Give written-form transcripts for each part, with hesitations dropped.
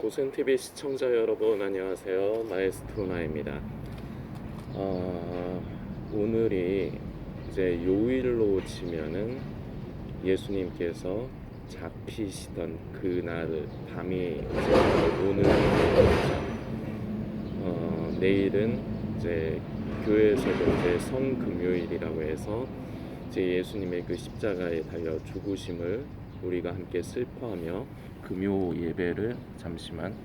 고센TV 시청자 여러분 안녕하세요. 마에스트로나입니다. 오늘이 이제 요일로 치면은 예수님께서 잡히시던 그날 밤이 이제 오늘이죠. 내일은 이제 교회에서도 이제 성금요일이라고 해서 이제 예수님의 그 십자가에 달려 죽으심을 우리가 함께 슬퍼하며 금요 예배를 잠시만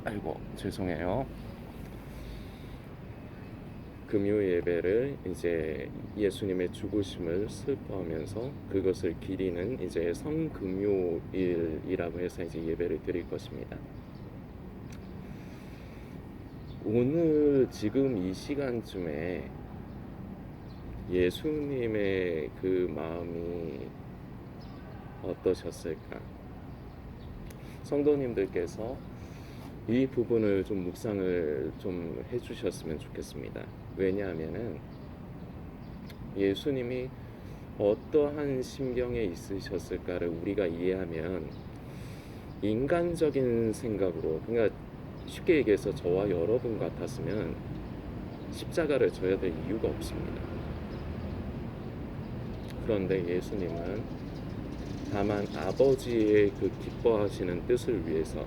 아이고 죄송해요. 금요 예배를 이제 예수님의 죽으심을 슬퍼하면서 그것을 기리는 이제 성금요일이라고 해서 이제 예배를 드릴 것입니다. 오늘 지금 이 시간쯤에 예수님의 그 마음이 어떠셨을까? 성도님들께서 이 부분을 좀 묵상을 좀 해주셨으면 좋겠습니다. 왜냐하면은 예수님이 어떠한 심경에 있으셨을까를 우리가 이해하면 인간적인 생각으로, 그러니까 쉽게 얘기해서 저와 여러분 같았으면 십자가를 져야 될 이유가 없습니다. 그런데 예수님은 다만 아버지의 그 기뻐하시는 뜻을 위해서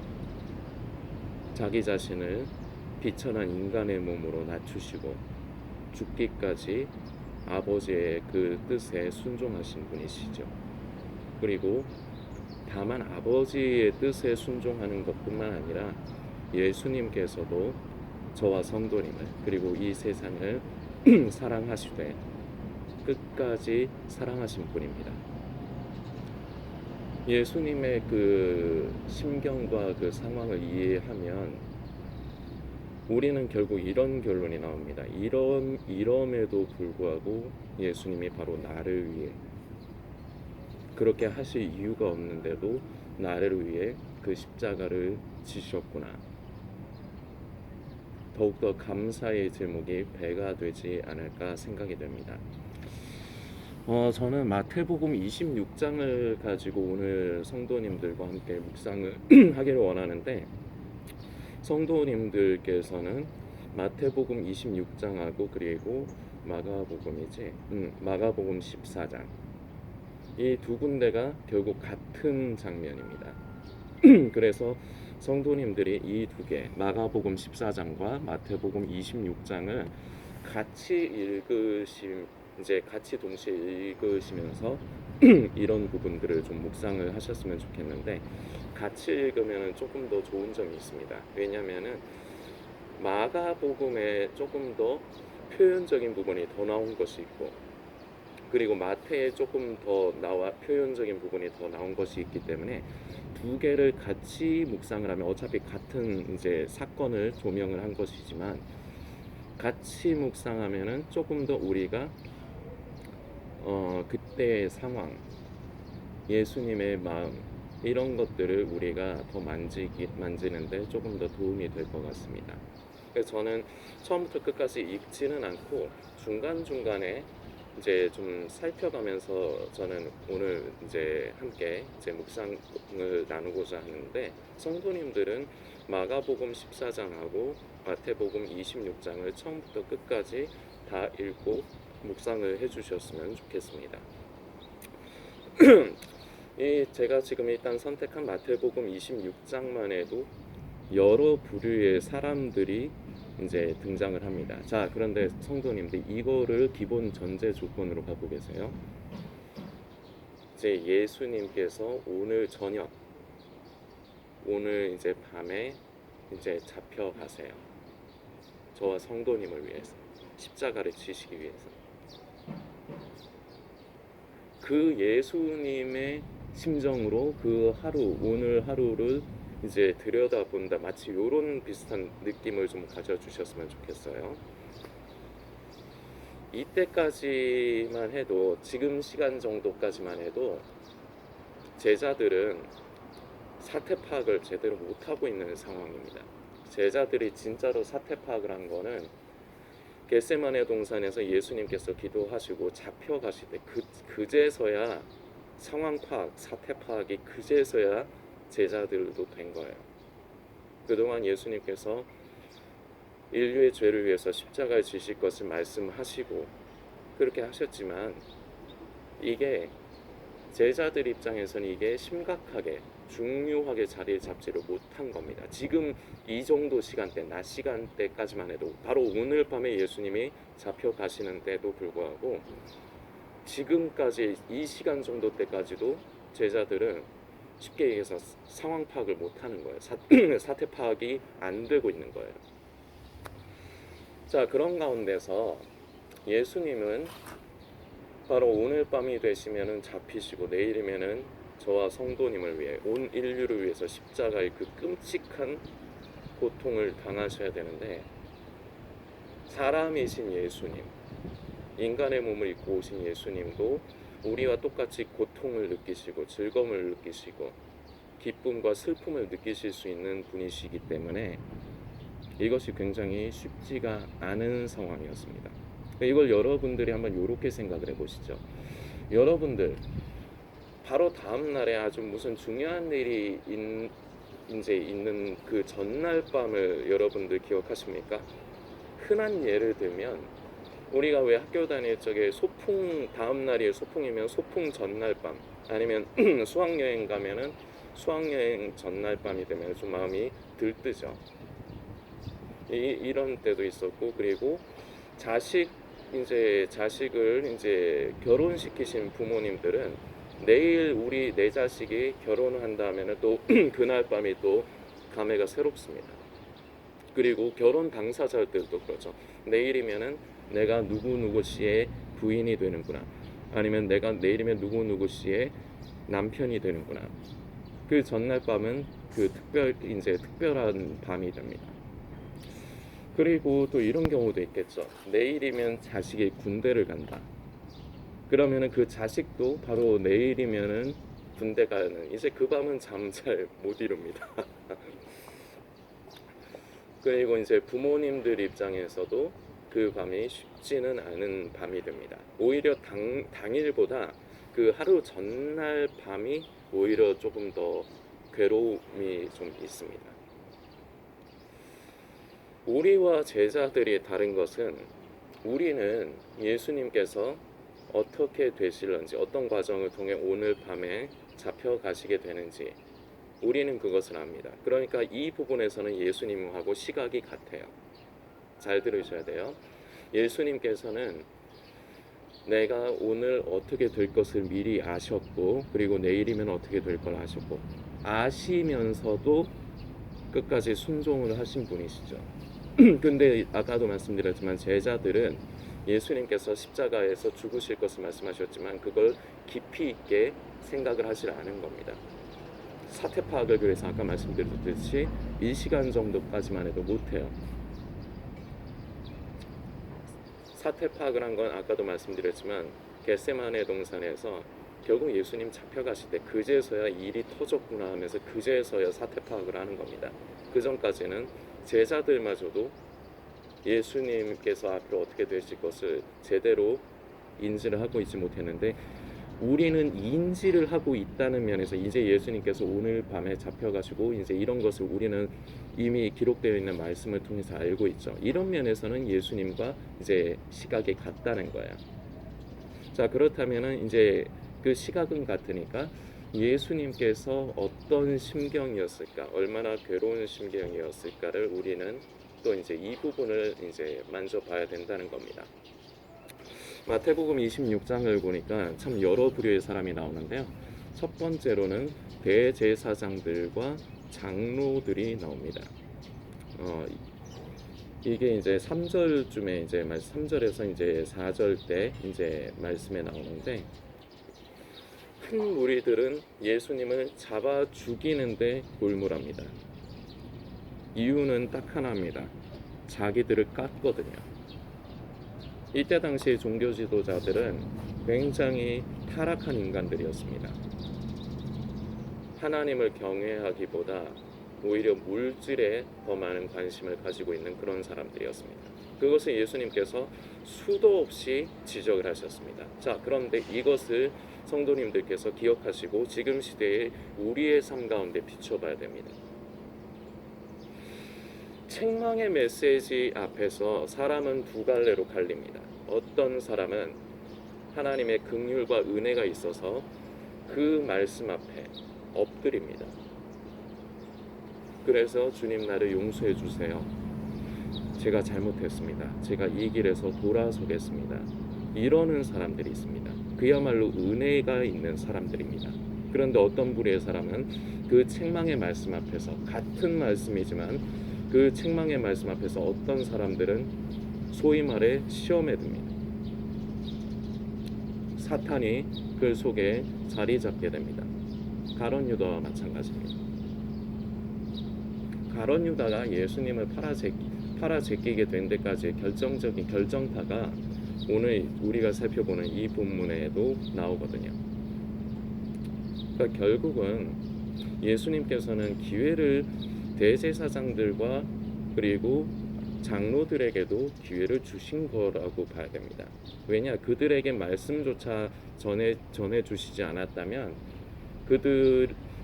자기 자신을 비천한 인간의 몸으로 낮추시고 죽기까지 아버지의 그 뜻에 순종하신 분이시죠. 그리고 다만 아버지의 뜻에 순종하는 것뿐만 아니라 예수님께서도 저와 성도님을 그리고 이 세상을 사랑하시되 끝까지 사랑하신 분입니다. 예수님의 그 심경과 그 상황을 이해하면 우리는 결국 이런 결론이 나옵니다. 이럼에도 불구하고 예수님이 바로 나를 위해, 그렇게 하실 이유가 없는데도 나를 위해 그 십자가를 지셨구나. 더욱더 감사의 제목이 배가 되지 않을까 생각이 됩니다. 저는 마태복음 26장을 가지고 오늘 성도님들과 함께 묵상을 하기를 원하는데, 성도님들께서는 마태복음 26장하고 그리고 마가복음 14장 이 두 군데가 결국 같은 장면입니다. 그래서 성도님들이 이 두 개, 마가복음 14장과 마태복음 26장을 같이 이제 같이 동시에 읽으시면서 이런 부분들을 좀 묵상을 하셨으면 좋겠는데, 같이 읽으면 조금 더 좋은 점이 있습니다. 왜냐하면은 마가복음에 조금 더 표현적인 부분이 더 나온 것이 있고, 그리고 마태에 조금 더 표현적인 부분이 더 나온 것이 있기 때문에 두 개를 같이 묵상을 하면 어차피 같은 이제 사건을 조명을 한 것이지만 같이 묵상하면은 조금 더 우리가 그때의 상황, 예수님의 마음, 이런 것들을 우리가 더 만지는데 조금 더 도움이 될 것 같습니다. 그래서 저는 처음부터 끝까지 읽지는 않고 중간중간에 이제 좀 살펴가면서 저는 오늘 이제 함께 제 묵상을 나누고자 하는데, 성도님들은 마가복음 14장하고 마태복음 26장을 처음부터 끝까지 다 읽고 묵상을 해주셨으면 좋겠습니다. 제가 지금 일단 선택한 마태복음 26장만 해도 여러 부류의 사람들이 이제 등장을 합니다. 자, 그런데 성도님들, 이거를 기본 전제 조건으로 갖고 계세요. 이제 예수님께서 오늘 저녁, 오늘 이제 밤에 이제 잡혀가세요. 저와 성도님을 위해서, 십자가를 지시기 위해서. 그 예수님의 심정으로 그 하루, 오늘 하루를 이제 들여다본다, 마치 이런 비슷한 느낌을 좀 가져주셨으면 좋겠어요. 이때까지만 해도, 지금 시간 정도까지만 해도 제자들은 사태 파악을 제대로 못하고 있는 상황입니다. 제자들이 진짜로 사태 파악을 한 거는 겟세마네 동산에서 예수님께서 기도하시고 잡혀가실 때 그제서야 상황 파악, 사태 파악이 그제서야 제자들도 된 거예요. 그동안 예수님께서 인류의 죄를 위해서 십자가에 지실 것을 말씀하시고 그렇게 하셨지만 이게 제자들 입장에서는 이게 심각하게 중요하게 자리를 잡지를 못한 겁니다. 지금 이 정도 시간대, 낮 시간대까지만 해도 바로 오늘 밤에 예수님이 잡혀가시는데도 불구하고 지금까지 이 시간 정도 때까지도 제자들은 쉽게 얘기해서 상황 파악을 못하는 거예요. 사태 파악이 안 되고 있는 거예요. 자, 그런 가운데서 예수님은 바로 오늘 밤이 되시면은 잡히시고 내일이면은 저와 성도님을 위해 온 인류를 위해서 십자가의 그 끔찍한 고통을 당하셔야 되는데 사람이신 예수님, 인간의 몸을 입고 오신 예수님도 우리와 똑같이 고통을 느끼시고 즐거움을 느끼시고 기쁨과 슬픔을 느끼실 수 있는 분이시기 때문에 이것이 굉장히 쉽지가 않은 상황이었습니다. 이걸 여러분들이 한번 이렇게 생각을 해보시죠. 여러분들 바로 다음 날에 아주 무슨 중요한 일이 이제 있는 그 전날 밤을 여러분들 기억하십니까? 흔한 예를 들면 우리가 왜 학교 다닐 적에 소풍 다음 날이 소풍이면 소풍 전날 밤 아니면 수학여행 가면은 수학여행 전날 밤이 되면 좀 마음이 들뜨죠. 이런 때도 있었고 그리고 자식을 이제 결혼시키신 부모님들은 내일 우리 내 자식이 결혼을 한다면은 또 그날 밤이 또 감회가 새롭습니다. 그리고 결혼 당사자들도 그렇죠. 내일이면은 내가 누구 씨의 부인이 되는구나. 아니면 내가 내일이면 누구 씨의 남편이 되는구나. 그 전날 밤은 그 특별한 밤이 됩니다. 그리고 또 이런 경우도 있겠죠. 내일이면 자식이 군대를 간다. 그러면은 그 자식도 바로 내일이면은 군대 가는 이제 그 밤은 잠 잘 못 이룹니다. 그리고 이제 부모님들 입장에서도 그 밤이 쉽지는 않은 밤이 됩니다. 오히려 당일보다 그 하루 전날 밤이 오히려 조금 더 괴로움이 좀 있습니다. 우리와 제자들이 다른 것은 우리는 예수님께서 어떻게 되실런지 어떤 과정을 통해 오늘 밤에 잡혀가시게 되는지 우리는 그것을 압니다. 그러니까 이 부분에서는 예수님하고 시각이 같아요. 잘 들으셔야 돼요. 예수님께서는 내가 오늘 어떻게 될 것을 미리 아셨고 그리고 내일이면 어떻게 될 걸 아셨고 아시면서도 끝까지 순종을 하신 분이시죠. 근데 아까도 말씀드렸지만 제자들은 예수님께서 십자가에서 죽으실 것을 말씀하셨지만 그걸 깊이 있게 생각을 하지 않은 겁니다. 사태 파악을 그래서 아까 말씀드렸듯이 1시간 정도까지만 해도 못해요. 사태 파악을 한 건 아까도 말씀드렸지만 겟세마네 동산에서 결국 예수님 잡혀가실 때 그제서야 일이 터졌구나 하면서 그제서야 사태 파악을 하는 겁니다. 그 전까지는 제자들마저도 예수님께서 앞으로 어떻게 되실 것을 제대로 인지를 하고 있지 못했는데 우리는 인지를 하고 있다는 면에서 이제 예수님께서 오늘 밤에 잡혀가시고 이제 이런 것을 우리는 이미 기록되어 있는 말씀을 통해서 알고 있죠. 이런 면에서는 예수님과 이제 시각이 같다는 거예요. 자, 그렇다면은 이제 그 시각은 같으니까 예수님께서 어떤 심경이었을까, 얼마나 괴로운 심경이었을까를 우리는 또 이제 이 부분을 이제 만져봐야 된다는 겁니다. 마태복음 26장을 보니까 참 여러 부류의 사람이 나오는데요. 첫 번째로는 대제사장들과 장로들이 나옵니다. 이게 이제 3절쯤에 이제 3절에서 이제 4절 때 이제 말씀에 나오는데 큰 무리들은 예수님을 잡아 죽이는데 골몰합니다. 이유는 딱 하나입니다. 자기들을 깠거든요. 이때 당시 종교 지도자들은 굉장히 타락한 인간들이었습니다. 하나님을 경외하기보다 오히려 물질에 더 많은 관심을 가지고 있는 그런 사람들이었습니다. 그것을 예수님께서 수도 없이 지적을 하셨습니다. 자, 그런데 이것을 성도님들께서 기억하시고 지금 시대에 우리의 삶 가운데 비춰봐야 됩니다. 책망의 메시지 앞에서 사람은 두 갈래로 갈립니다. 어떤 사람은 하나님의 긍휼과 은혜가 있어서 그 말씀 앞에 엎드립니다. 그래서 주님 나를 용서해 주세요. 제가 잘못했습니다. 제가 이 길에서 돌아서겠습니다. 이러는 사람들이 있습니다. 그야말로 은혜가 있는 사람들입니다. 그런데 어떤 부류의 사람은 그 책망의 말씀 앞에서 같은 말씀이지만 그 책망의 말씀 앞에서 어떤 사람들은 소위 말해 시험에 듭니다. 사탄이 그 속에 자리 잡게 됩니다. 가룟 유다와 마찬가지입니다. 가룟 유다가 예수님을 팔아제끼게 된 데까지의 결정적인 결정타가 오늘 우리가 살펴보는 이 본문에도 나오거든요. 그러니까 결국은 예수님께서는 기회를 대제사장들과 그리고 장로들에게도 기회를 주신 거라고 봐야 됩니다. 왜냐, 그들에게 말씀조차 전해 주시지 않았다면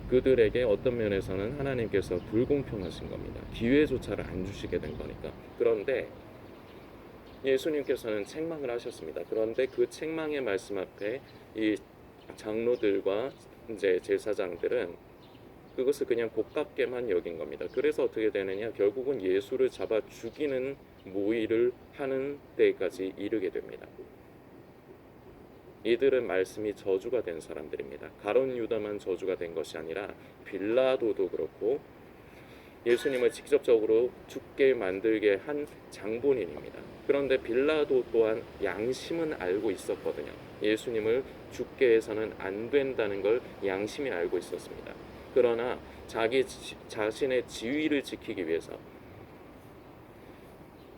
그들에게 어떤 면에서는 하나님께서 불공평하신 겁니다. 기회조차를 안 주시게 된 거니까. 그런데 예수님께서는 책망을 하셨습니다. 그런데 그 책망의 말씀 앞에 이 장로들과 이제 제사장들은 그것을 그냥 고깝게만 여긴 겁니다. 그래서 어떻게 되느냐, 결국은 예수를 잡아 죽이는 모의를 하는 때까지 이르게 됩니다. 이들은 말씀이 저주가 된 사람들입니다. 가룟 유다만 저주가 된 것이 아니라 빌라도도 그렇고 예수님을 직접적으로 죽게 만들게 한 장본인입니다. 그런데 빌라도 또한 양심은 알고 있었거든요. 예수님을 죽게 해서는 안 된다는 걸 양심이 알고 있었습니다. 그러나 자신의 지위를 지키기 위해서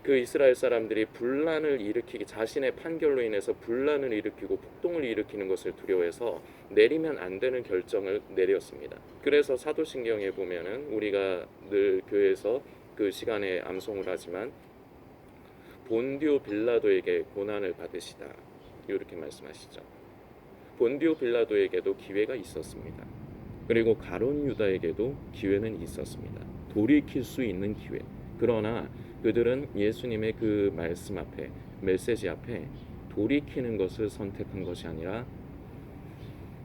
그 이스라엘 사람들이 분란을 일으키기, 자신의 판결로 인해서 분란을 일으키고 폭동을 일으키는 것을 두려워해서 내리면 안 되는 결정을 내렸습니다. 그래서 사도신경에 보면은 우리가 늘 교회에서 그 시간에 암송을 하지만 본디오 빌라도에게 고난을 받으시다, 이렇게 말씀하시죠. 본디오 빌라도에게도 기회가 있었습니다. 그리고 가룟 유다에게도 기회는 있었습니다. 돌이킬 수 있는 기회. 그러나 그들은 예수님의 그 말씀 앞에, 메시지 앞에 돌이키는 것을 선택한 것이 아니라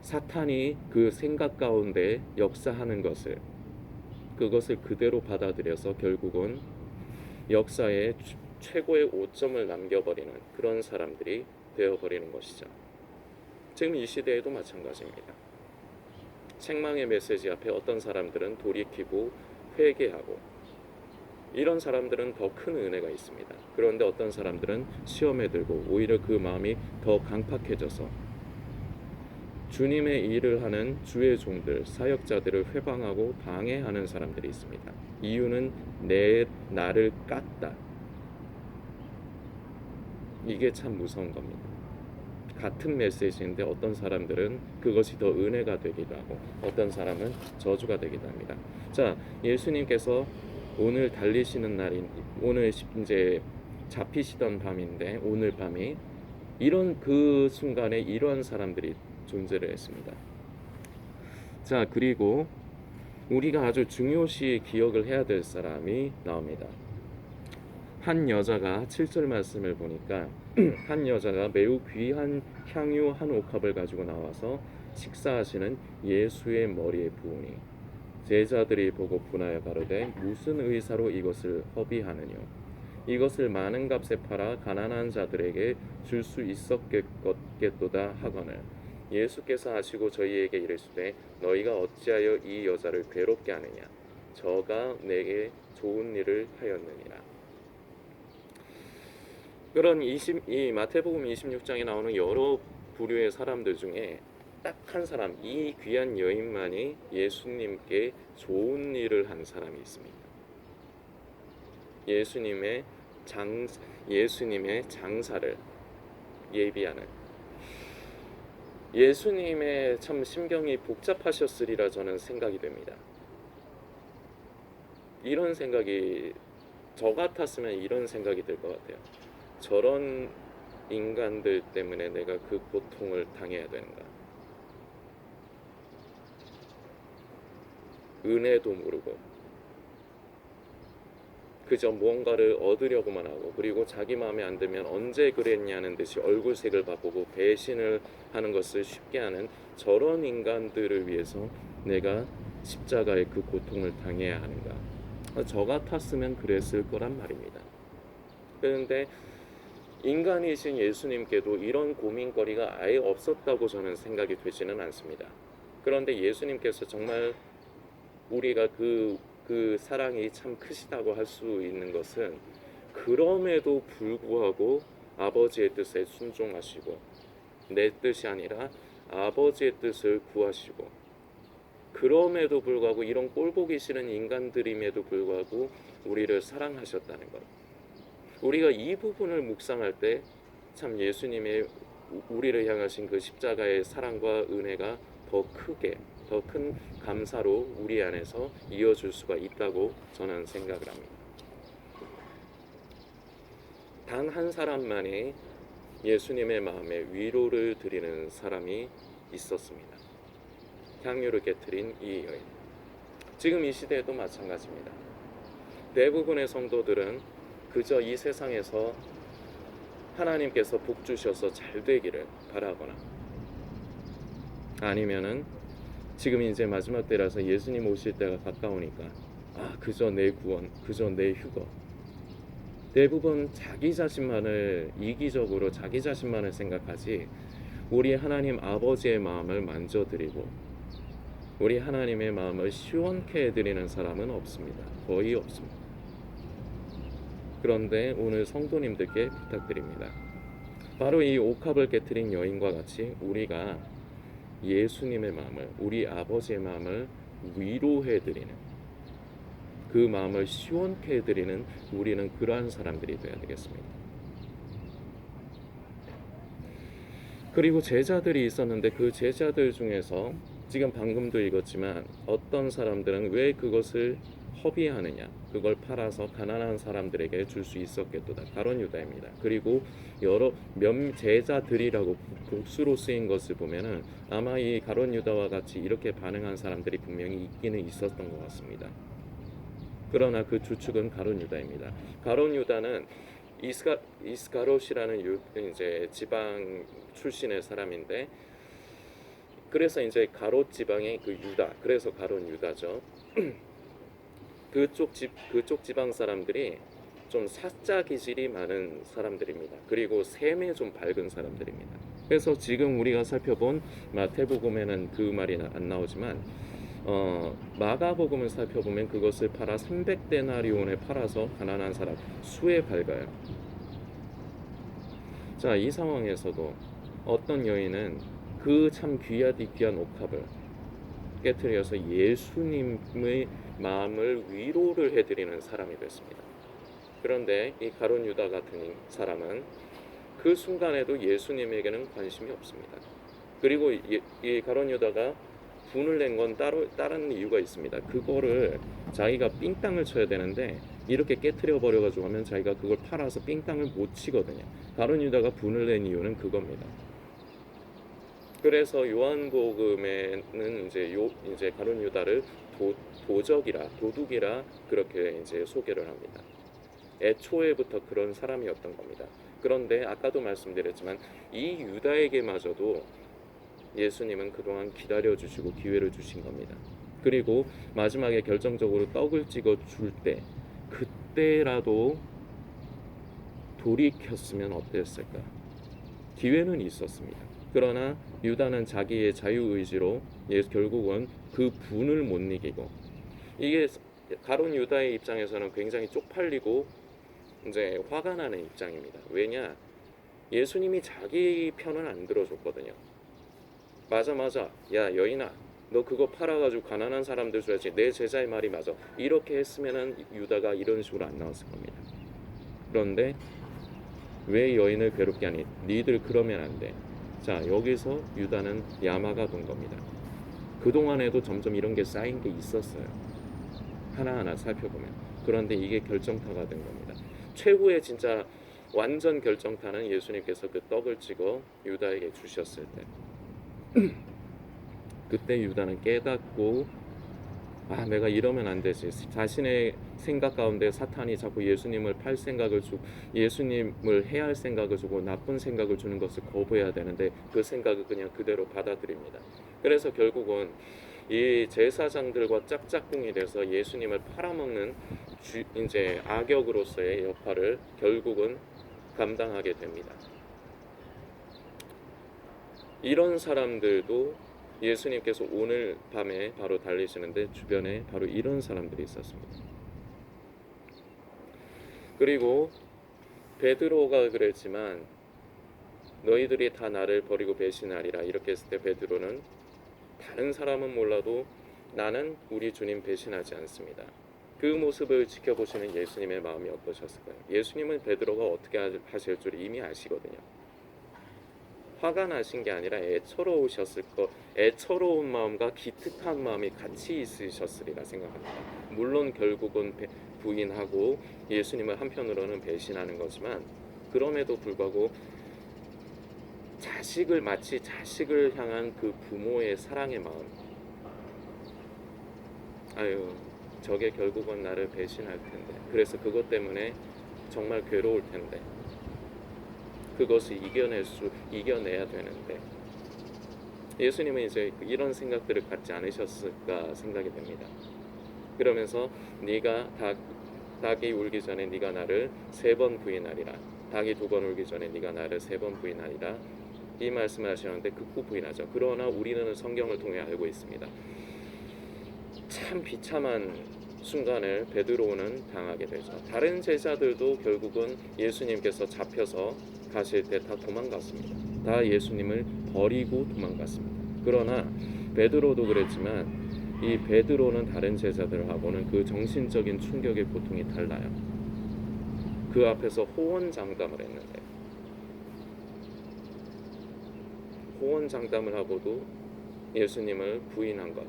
사탄이 그 생각 가운데 역사하는 그것을 그대로 받아들여서 결국은 역사에 최고의 오점을 남겨버리는 그런 사람들이 되어버리는 것이죠. 지금 이 시대에도 마찬가지입니다. 책망의 메시지 앞에 어떤 사람들은 돌이키고 회개하고, 이런 사람들은 더 큰 은혜가 있습니다. 그런데 어떤 사람들은 시험에 들고 오히려 그 마음이 더 강팍해져서 주님의 일을 하는 주의 종들, 사역자들을 회방하고 방해하는 사람들이 있습니다. 이유는 나를 깠다. 이게 참 무서운 겁니다. 같은 메시지인데 어떤 사람들은 그것이 더 은혜가 되기도 하고 어떤 사람은 저주가 되기도 합니다. 자, 예수님께서 오늘 달리시는 날인, 오늘 이제 잡히시던 밤인데 오늘 밤이 이런 그 순간에 이러한 사람들이 존재를 했습니다. 자, 그리고 우리가 아주 중요시 기억을 해야 될 사람이 나옵니다. 한 여자가 7절 말씀을 보니까 한 여자가 매우 귀한 향유 한 옥합을 가지고 나와서 식사하시는 예수의 머리에 부으니 제자들이 보고 분하여 가로되 무슨 의사로 이것을 허비하느뇨, 이것을 많은 값에 팔아 가난한 자들에게 줄 수 있었겠도다 하거늘 예수께서 하시고 저희에게 이르시되 너희가 어찌하여 이 여자를 괴롭게 하느냐, 저가 내게 좋은 일을 하였느니라. 그런 이 마태복음 26장에 나오는 여러 부류의 사람들 중에 딱 한 사람, 이 귀한 여인만이 예수님께 좋은 일을 한 사람이 있습니다. 예수님의 장사를 예비하는, 예수님의 참 심경이 복잡하셨으리라 저는 생각이 됩니다. 이런 생각이, 저 같았으면 이런 생각이 들 것 같아요. 저런 인간들 때문에 내가 그 고통을 당해야 되는가? 은혜도 모르고 그저 무언가를 얻으려고만 하고, 그리고 자기 마음에 안 들면 언제 그랬냐는 듯이 얼굴색을 바꾸고 배신을 하는 것을 쉽게 하는 저런 인간들을 위해서 내가 십자가의 그 고통을 당해야 하는가? 저 같았으면 그랬을 거란 말입니다. 그런데 인간이신 예수님께도 이런 고민거리가 아예 없었다고 저는 생각이 되지는 않습니다. 그런데 예수님께서 정말 우리가 그 사랑이 참 크시다고 할 수 있는 것은, 그럼에도 불구하고 아버지의 뜻에 순종하시고 내 뜻이 아니라 아버지의 뜻을 구하시고, 그럼에도 불구하고 이런 꼴보기 싫은 인간들임에도 불구하고 우리를 사랑하셨다는 것. 우리가 이 부분을 묵상할 때 참 예수님의 우리를 향하신 그 십자가의 사랑과 은혜가 더 크게, 더 큰 감사로 우리 안에서 이어질 수가 있다고 저는 생각을 합니다. 단 한 사람만이 예수님의 마음에 위로를 드리는 사람이 있었습니다. 향유를 깨트린 이 여인. 지금 이 시대에도 마찬가지입니다. 대부분의 성도들은 그저 이 세상에서 하나님께서 복 주셔서 잘 되기를 바라거나, 아니면은 지금 이제 마지막 때라서 예수님 오실 때가 가까우니까 그저 내 구원, 그저 내 휴거. 대부분 자기 자신만을, 이기적으로 자기 자신만을 생각하지 우리 하나님 아버지의 마음을 만져드리고 우리 하나님의 마음을 시원케 해드리는 사람은 없습니다. 거의 없습니다. 그런데 오늘 성도님들께 부탁드립니다. 바로 이 옥합을 깨트린 여인과 같이 우리가 예수님의 마음을, 우리 아버지의 마음을 위로해드리는, 그 마음을 시원케 해드리는 우리는 그러한 사람들이 되어야 되겠습니다. 그리고 제자들이 있었는데 그 제자들 중에서 지금 방금도 읽었지만 어떤 사람들은 왜 그것을 허비하느냐, 그걸 팔아서 가난한 사람들에게 줄 수 있었겠도다. 가룟 유다입니다. 그리고 여러 제자들이라고 복수로 쓰인 것을 보면은 아마 이 가룟 유다와 같이 이렇게 반응한 사람들이 분명히 있기는 있었던 것 같습니다. 그러나 그 주축은 가룟 유다입니다. 가룟 유다는 이스가롯이라는 이제 지방 출신의 사람인데, 그래서 이제 가롯 지방의 그 유다, 그래서 가룟 유다죠. 그쪽 지방 사람들이 좀 사짜 기질이 많은 사람들입니다. 그리고 셈에 좀 밝은 사람들입니다. 그래서 지금 우리가 살펴본 마태복음에는 그 말이 안 나오지만 마가복음을 살펴보면 그것을 팔아 300데나리온에 팔아서 가난한 사람 수에 밝아요. 자, 이 상황에서도 어떤 여인은 그 참 귀하디 귀한 옥합을 깨트려서 예수님의 마음을 위로를 해드리는 사람이 됐습니다. 그런데 이 가룟 유다 같은 사람은 그 순간에도 예수님에게는 관심이 없습니다. 그리고 이 가룟 유다가 분을 낸 건 다른 이유가 있습니다. 그거를 자기가 삥땅을 쳐야 되는데 이렇게 깨트려 버려가지고 하면 자기가 그걸 팔아서 삥땅을 못 치거든요. 가룟 유다가 분을 낸 이유는 그겁니다. 그래서 요한복음에는 이제 가룟 유다를 도둑이라 그렇게 이제 소개를 합니다. 애초에부터 그런 사람이었던 겁니다. 그런데 아까도 말씀드렸지만 이 유다에게마저도 예수님은 그동안 기다려주시고 기회를 주신 겁니다. 그리고 마지막에 결정적으로 떡을 찍어 줄 때, 그때라도 돌이켰으면 어땠을까? 기회는 있었습니다. 그러나 유다는 자기의 자유의지로 결국은 그 분을 못 이기고, 이게 가룟 유다의 입장에서는 굉장히 쪽팔리고 이제 화가 나는 입장입니다. 왜냐? 예수님이 자기 편은 안 들어줬거든요. 맞아, 야 여인아, 너 그거 팔아가지고 가난한 사람들 줘야지, 내 제자의 말이 맞아, 이렇게 했으면은 유다가 이런 식으로 안 나왔을 겁니다. 그런데 왜 여인을 괴롭게 하니? 니들 그러면 안 돼. 자, 여기서 유다는 야마가 된 겁니다. 그동안에도 점점 이런 게 쌓인 게 있었어요. 하나하나 살펴보면. 그런데 이게 결정타가 된 겁니다. 최후의 진짜 완전 결정타는 예수님께서 그 떡을 찍어 유다에게 주셨을 때, 그때 유다는 깨닫고 내가 이러면 안 되지. 자신의 생각 가운데 사탄이 자꾸 예수님을 팔 생각을 주고 예수님을 해야 할 생각을 주고 나쁜 생각을 주는 것을 거부해야 되는데 그 생각을 그냥 그대로 받아들입니다. 그래서 결국은 이 제사장들과 짝짝꿍이 돼서 예수님을 팔아먹는 이제 악역으로서의 역할을 결국은 감당하게 됩니다. 이런 사람들도 예수님께서 오늘 밤에 바로 달리시는데 주변에 바로 이런 사람들이 있었습니다. 그리고 베드로가 그랬지만 너희들이 다 나를 버리고 배신하리라 이렇게 했을 때 베드로는 다른 사람은 몰라도 나는 우리 주님 배신하지 않습니다. 그 모습을 지켜보시는 예수님의 마음이 어떠셨을까요? 예수님은 베드로가 어떻게 하실 줄 이미 아시거든요. 화가 나신 게 아니라 애처로운 마음과 기특한 마음이 같이 있으셨으리라 생각합니다. 물론 결국은 부인하고 예수님을 한편으로는 배신하는 거지만 그럼에도 불구하고 마치 자식을 향한 그 부모의 사랑의 마음, 저게 결국은 나를 배신할 텐데, 그래서 그것 때문에 정말 괴로울 텐데, 그것을 이겨내야 되는데, 예수님은 이제 이런 생각들을 갖지 않으셨을까 생각이 됩니다. 그러면서 닭이 울기 전에 네가 나를 3번 부인하리라. 닭이 2번 울기 전에 네가 나를 3번 부인하리라. 이 말씀을 하시는데 극구 부인하죠. 그러나 우리는 성경을 통해 알고 있습니다. 참 비참한 순간을 베드로는 당하게 되죠. 다른 제자들도 결국은 예수님께서 잡혀서 가실 때 다 도망갔습니다. 다 예수님을 버리고 도망갔습니다. 그러나 베드로도 그랬지만 이 베드로는 다른 제자들하고는 그 정신적인 충격의 고통이 달라요. 그 앞에서 호언장담을 했는데 호언장담을 하고도 예수님을 부인한 것,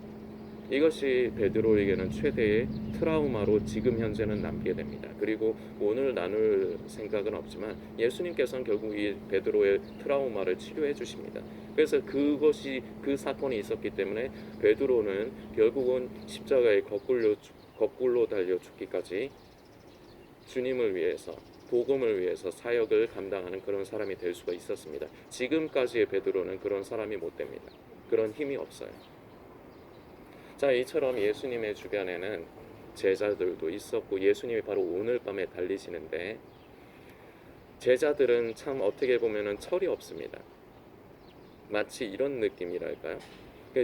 이것이 베드로에게는 최대의 트라우마로 지금 현재는 남게 됩니다. 그리고 오늘 나눌 생각은 없지만 예수님께서는 결국 이 베드로의 트라우마를 치료해 주십니다. 그래서 그 사건이 있었기 때문에 베드로는 결국은 십자가에 거꾸로 달려 죽기까지 주님을 위해서, 복음을 위해서 사역을 감당하는 그런 사람이 될 수가 있었습니다. 지금까지의 베드로는 그런 사람이 못 됩니다. 그런 힘이 없어요. 자, 이처럼 예수님의 주변에는 제자들도 있었고 예수님이 바로 오늘 밤에 달리시는데 제자들은 참 어떻게 보면은 철이 없습니다. 마치 이런 느낌이랄까요?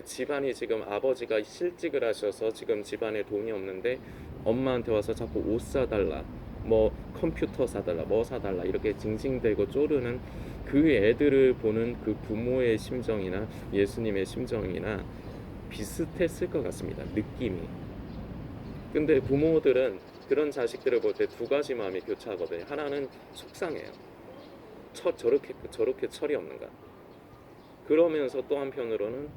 집안이 지금 아버지가 실직을 하셔서 지금 집안에 돈이 없는데 엄마한테 와서 자꾸 옷 사달라, 뭐 컴퓨터 사달라, 뭐 사달라 이렇게 징징대고 쪼르는 그 애들을 보는 그 부모의 심정이나 예수님의 심정이나 비슷했을 것 같습니다. 느낌이. 근데 부모들은 그런 자식들을 볼 때 2가지 마음이 교차하거든요. 하나는 속상해요. 저렇게 철이 없는가. 그러면서 또 한편으로는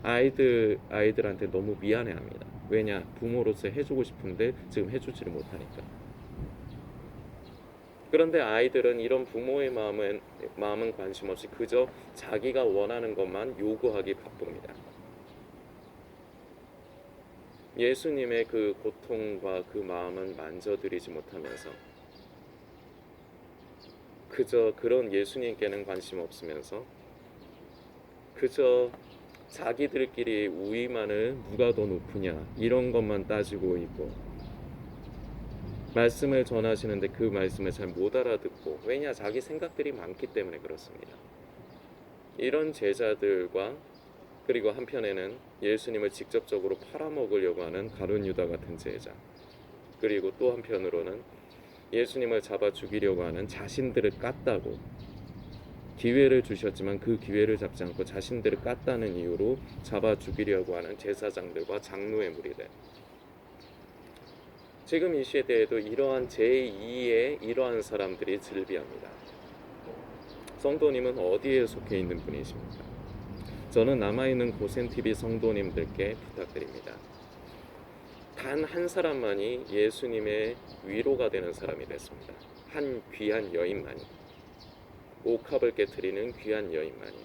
아이들한테 너무 미안해합니다. 왜냐, 부모로서 해주고 싶은데 지금 해주지를 못하니까. 그런데 아이들은 이런 부모의 마음은 관심 없이 그저 자기가 원하는 것만 요구하기 바쁩니다. 예수님의 그 고통과 그 마음은 만져드리지 못하면서 그저 그런 예수님께는 관심 없으면서 그저 자기들끼리 우위만을 누가 더 높으냐 이런 것만 따지고 있고 말씀을 전하시는데 그 말씀을 잘 못 알아듣고, 왜냐, 자기 생각들이 많기 때문에 그렇습니다. 이런 제자들과 그리고 한편에는 예수님을 직접적으로 팔아먹으려고 하는 가룟 유다 같은 제자, 그리고 또 한편으로는 예수님을 잡아 죽이려고 하는 자신들을 깠다고 기회를 주셨지만 그 기회를 잡지 않고 자신들을 깠다는 이유로 잡아 죽이려고 하는 제사장들과 장로의 무리들, 지금 이 시대에도 이러한 제2의 이러한 사람들이 즐비합니다. 성도님은 어디에 속해 있는 분이십니까? 저는 남아있는 고센TV 성도님들께 부탁드립니다. 단 한 사람만이 예수님의 위로가 되는 사람이 됐습니다. 한 귀한 여인만이, 옥합을 깨트리는 귀한 여인만이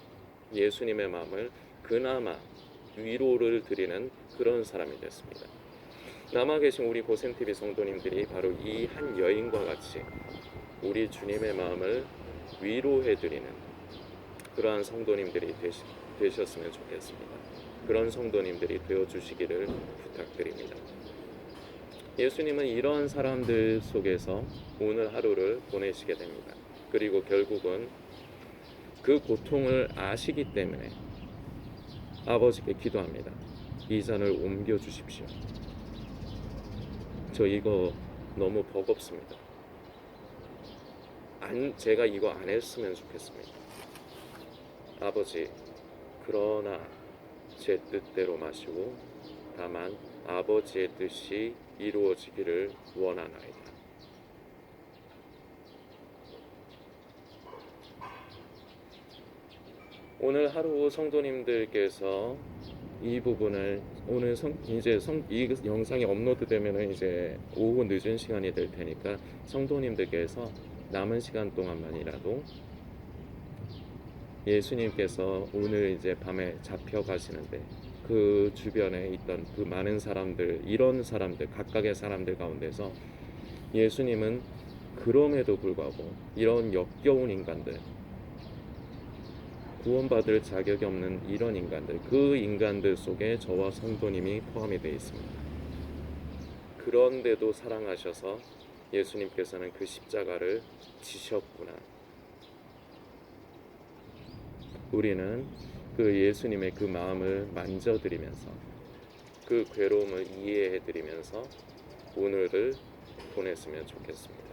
예수님의 마음을 그나마 위로를 드리는 그런 사람이 됐습니다. 남아 계신 우리 고센TV 성도님들이 바로 이 한 여인과 같이 우리 주님의 마음을 위로해드리는 그러한 성도님들이 되셨으면 좋겠습니다. 그런 성도님들이 되어주시기를 부탁드립니다. 예수님은 이러한 사람들 속에서 오늘 하루를 보내시게 됩니다. 그리고 결국은 그 고통을 아시기 때문에 아버지께 기도합니다. 이 잔을 옮겨주십시오. 저 이거 너무 버겁습니다. 제가 이거 안 했으면 좋겠습니다. 아버지, 그러나 제 뜻대로 마시고 다만 아버지의 뜻이 이루어지기를 원하나이다. 오늘 하루 성도님들께서 이 부분을 오늘 이 영상이 업로드되면은 이제 오후 늦은 시간이 될 테니까 성도님들께서 남은 시간 동안만이라도 예수님께서 오늘 이제 밤에 잡혀가시는데 그 주변에 있던 그 많은 사람들, 이런 사람들, 각각의 사람들 가운데서 예수님은 그럼에도 불구하고 이런 역겨운 인간들, 구원받을 자격이 없는 이런 인간들, 그 인간들 속에 저와 성도님이 포함이 되어 있습니다. 그런데도 사랑하셔서 예수님께서는 그 십자가를 지셨구나. 우리는 그 예수님의 그 마음을 만져드리면서 그 괴로움을 이해해드리면서 오늘을 보냈으면 좋겠습니다.